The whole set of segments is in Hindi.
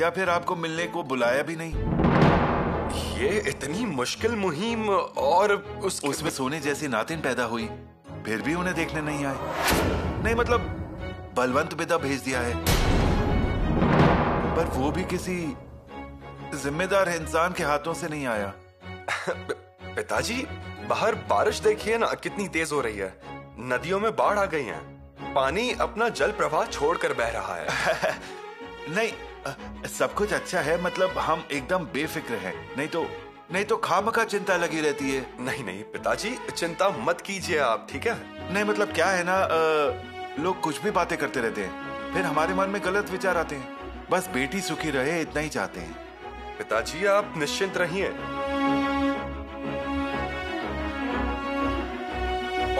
या फिर आपको मिलने को बुलाया भी नहीं। ये इतनी मुश्किल मुहिम और उसमें सोने जैसी नातिन पैदा हुई, फिर भी उन्हें देखने नहीं आए। नहीं मतलब बलवंत विदा भेज दिया है, पर वो भी किसी जिम्मेदार इंसान के हाथों से नहीं आया। पिताजी, बाहर बारिश देखिए ना कितनी तेज हो रही है। नदियों में बाढ़ आ गई है, पानी अपना जल प्रवाह छोड़कर बह रहा है। नहीं, सब कुछ अच्छा है, मतलब हम एकदम बेफिक्र हैं। नहीं तो खामखा चिंता लगी रहती है। नहीं नहीं पिताजी, चिंता मत कीजिए आप, ठीक है? नहीं मतलब क्या है ना, लोग कुछ भी बातें करते रहते हैं, फिर हमारे मन में गलत विचार आते हैं। बस बेटी सुखी रहे इतना ही चाहते हैं। पिताजी आप निश्चिंत रहिए।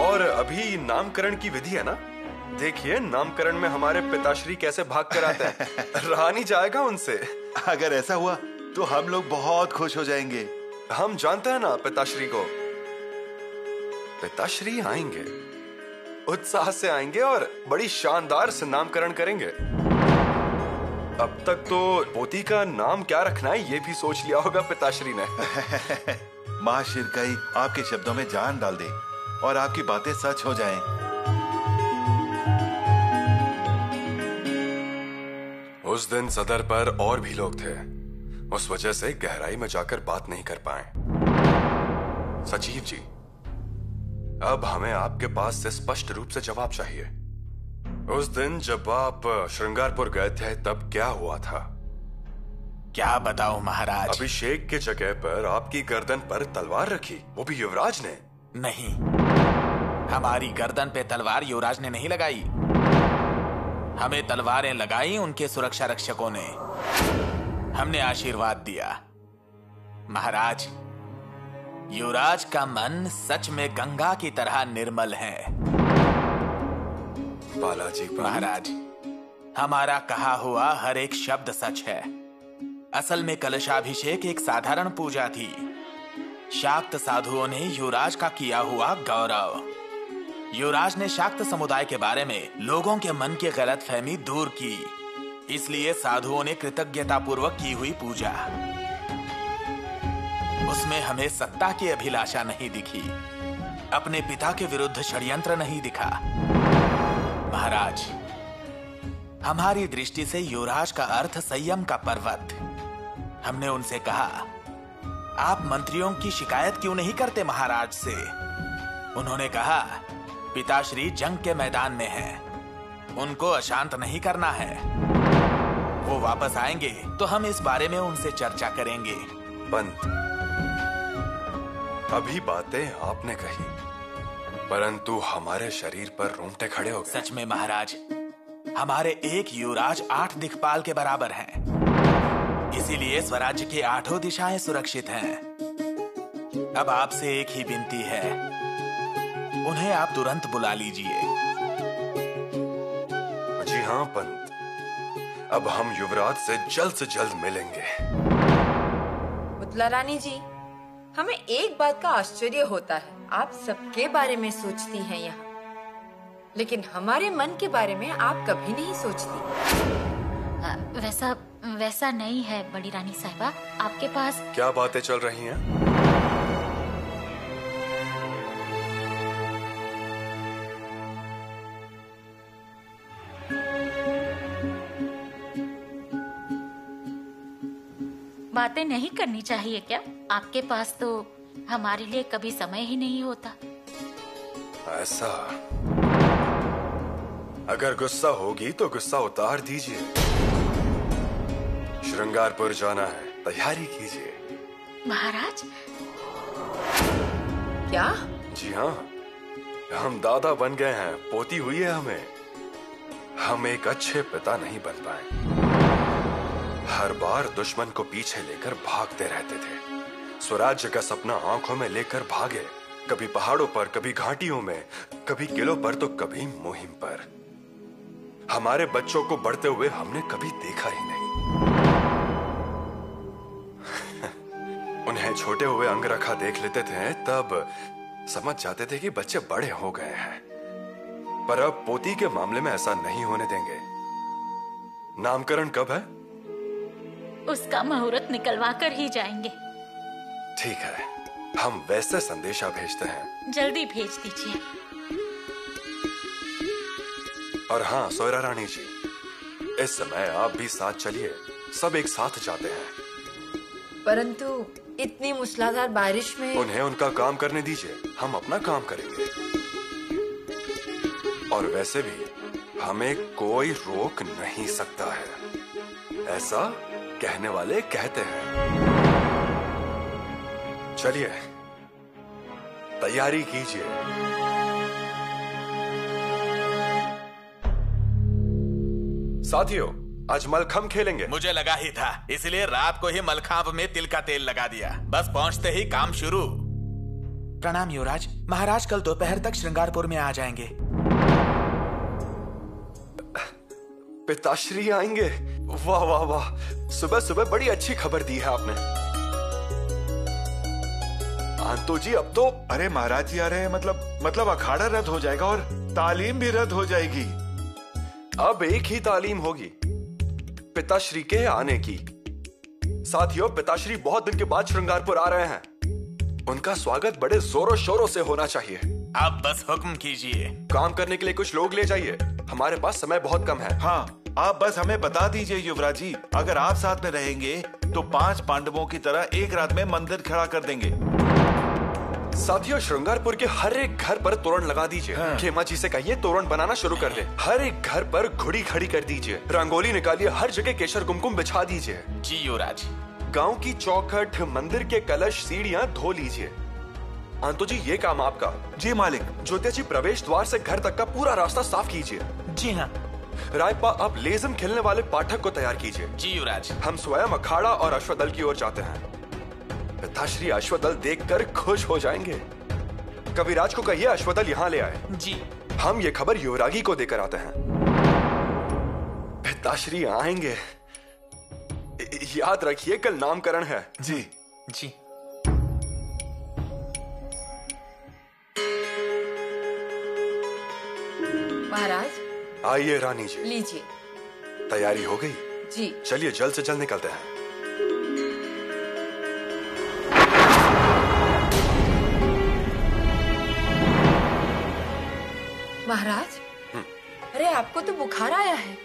और अभी नामकरण की विधि है ना, देखिए नामकरण में हमारे पिताश्री कैसे भाग कर आते हैं। रहा नहीं जाएगा उनसे। अगर ऐसा हुआ तो हम लोग बहुत खुश हो जाएंगे। हम जानते हैं ना पिताश्री को। पिताश्री आएंगे, उत्साह से आएंगे और बड़ी शानदार से नामकरण करेंगे। अब तक तो पोती का नाम क्या रखना है ये भी सोच लिया होगा पिताश्री ने। माँ शिरकाई आपके शब्दों में जान डाल दे और आपकी बातें सच हो जाएं। उस दिन सदर पर और भी लोग थे, उस वजह से गहराई में जाकर बात नहीं कर पाए। सचिव जी, अब हमें आपके पास से स्पष्ट रूप से जवाब चाहिए। उस दिन जब आप श्रृंगारपुर गए थे तब क्या हुआ था? क्या बताऊं महाराज? अभिषेक के जगह पर आपकी गर्दन पर तलवार रखी, वो भी युवराज ने। नहीं, हमारी गर्दन पे तलवार युवराज ने नहीं लगाई। हमें तलवारें लगाई उनके सुरक्षा रक्षकों ने। हमने आशीर्वाद दिया। महाराज, युवराज का मन सच में गंगा की तरह निर्मल है। बालाजी महाराज, हमारा कहा हुआ हर एक शब्द सच है। असल में कलशाभिषेक एक साधारण पूजा थी। शाक्त साधुओं ने युवराज का किया हुआ गौरव। युवराज ने शाक्त समुदाय के बारे में लोगों के मन की गलतफहमी दूर की, इसलिए साधुओं ने कृतज्ञता पूर्वक की हुई पूजा। उसमें हमें सत्ता की अभिलाषा नहीं दिखी, अपने पिता के विरुद्ध षड्यंत्र नहीं दिखा। महाराज, हमारी दृष्टि से युवराज का अर्थ संयम का पर्वत। हमने उनसे कहा, आप मंत्रियों की शिकायत क्यों नहीं करते महाराज से? उन्होंने कहा, पिताश्री जंग के मैदान में हैं, उनको अशांत नहीं करना है। वो वापस आएंगे तो हम इस बारे में उनसे चर्चा करेंगे। पंत, अभी बातें आपने कही, परंतु हमारे शरीर पर रोंगटे खड़े हो गए। सच में महाराज, हमारे एक युवराज 8 दिक्पाल के बराबर हैं। इसीलिए स्वराज्य की 8 दिशाएं सुरक्षित हैं। अब आपसे एक ही विनती है, उन्हें आप तुरंत बुला लीजिए। जी हाँ पंत, अब हम युवराज से जल्द मिलेंगे। पुतला रानी जी, हमें एक बात का आश्चर्य होता है, आप सबके बारे में सोचती हैं यहाँ, लेकिन हमारे मन के बारे में आप कभी नहीं सोचती। वैसा नहीं है बड़ी रानी साहिबा, आपके पास क्या बातें चल रही हैं? बातें नहीं करनी चाहिए क्या? आपके पास तो हमारे लिए कभी समय ही नहीं होता। ऐसा? अगर गुस्सा होगी तो गुस्सा उतार दीजिए। श्रृंगारपुर जाना है, तैयारी कीजिए। महाराज? क्या? जी हाँ, हम दादा बन गए हैं, पोती हुई है हमें। हम एक अच्छे पिता नहीं बन पाए। हर बार दुश्मन को पीछे लेकर भागते रहते थे। स्वराज्य का सपना आंखों में लेकर भागे, कभी पहाड़ों पर, कभी घाटियों में, कभी किलों पर तो कभी मुहिम पर। हमारे बच्चों को बढ़ते हुए हमने कभी देखा ही नहीं। उन्हें छोटे हुए अंगरखा देख लेते थे तब समझ जाते थे कि बच्चे बड़े हो गए हैं। पर अब पोती के मामले में ऐसा नहीं होने देंगे। नामकरण कब है? उसका मुहूर्त निकलवा कर ही जाएंगे। ठीक है, हम वैसे संदेशा भेजते हैं। जल्दी भेज दीजिए। और हाँ सोयरा रानी जी, इस समय आप भी साथ चलिए, सब एक साथ जाते हैं। परंतु इतनी मूसलाधार बारिश में उन्हें उनका काम करने दीजिए, हम अपना काम करेंगे। और वैसे भी हमें कोई रोक नहीं सकता है, ऐसा कहने वाले कहते हैं। चलिए तैयारी कीजिए। साथियों, आज मलखम खेलेंगे। मुझे लगा ही था, इसलिए रात को ही मलखांब में तिल का तेल लगा दिया। बस पहुंचते ही काम शुरू। प्रणाम युवराज। महाराज कल दोपहर तक श्रृंगारपुर में आ जाएंगे। पिताश्री आएंगे? वाह वाह वाह, सुबह सुबह बड़ी अच्छी खबर दी है आपने। आंतो जी अब तो अरे महाराज जी आ रहे हैं, मतलब अखाड़ा रद्द हो जाएगा और तालीम भी रद्द हो जाएगी। अब एक ही तालीम होगी, पिताश्री के आने की। साथियों, पिताश्री बहुत दिन के बाद श्रृंगारपुर आ रहे हैं, उनका स्वागत बड़े जोरों शोरों से होना चाहिए। आप बस हुक्म कीजिए। काम करने के लिए कुछ लोग ले जाइए, हमारे पास समय बहुत कम है। हाँ, आप बस हमें बता दीजिए युवराज जी, अगर आप साथ में रहेंगे तो 5 पांडवों की तरह एक रात में मंदिर खड़ा कर देंगे। साथियों, श्रृंगारपुर के हर एक घर पर तोरण लगा दीजिए। हाँ। खेमा जी से कहिए तोरण बनाना शुरू कर दे। हर एक घर पर घुड़ी खड़ी कर दीजिए, रंगोली निकालिए, हर जगह केशर कुमकुम बिछा दीजिए। जी युवराज। गांव की चौखट, मंदिर के कलश, सीढ़ियां धो लीजिए। आंतो जी, ये काम आपका। जी मालिक। ज्योतिया जी, प्रवेश द्वार से घर तक का पूरा रास्ता साफ कीजिए। जी हाँ। रायपा, आप लेज़म खेलने वाले पाठक को तैयार कीजिए। जी युवराज। हम स्वयं अखाड़ा और अश्वदल की ओर जाते हैं। पिताश्री अश्वदल देखकर खुश हो जाएंगे। कविराज को कहिए अश्वदल यहाँ ले आए। जी। हम ये खबर युवरागी को देकर आते हैं। पिताश्री आएंगे, याद रखिए कल नामकरण है। जी जी। महाराज आइए रानी जी, लीजिए। तैयारी हो गई? जी। चलिए जल्द से जल्द निकलते हैं। महाराज, अरे आपको तो बुखार आया है।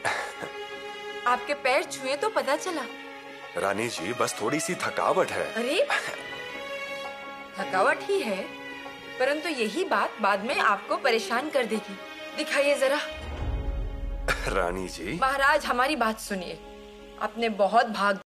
आपके पैर छुए तो पता चला। रानी जी, बस थोड़ी सी थकावट है। अरे थकावट ही है, परंतु यही बात बाद में आपको परेशान कर देगी। दिखाइए जरा। रानी जी। महाराज, हमारी बात सुनिए। आपने बहुत भाग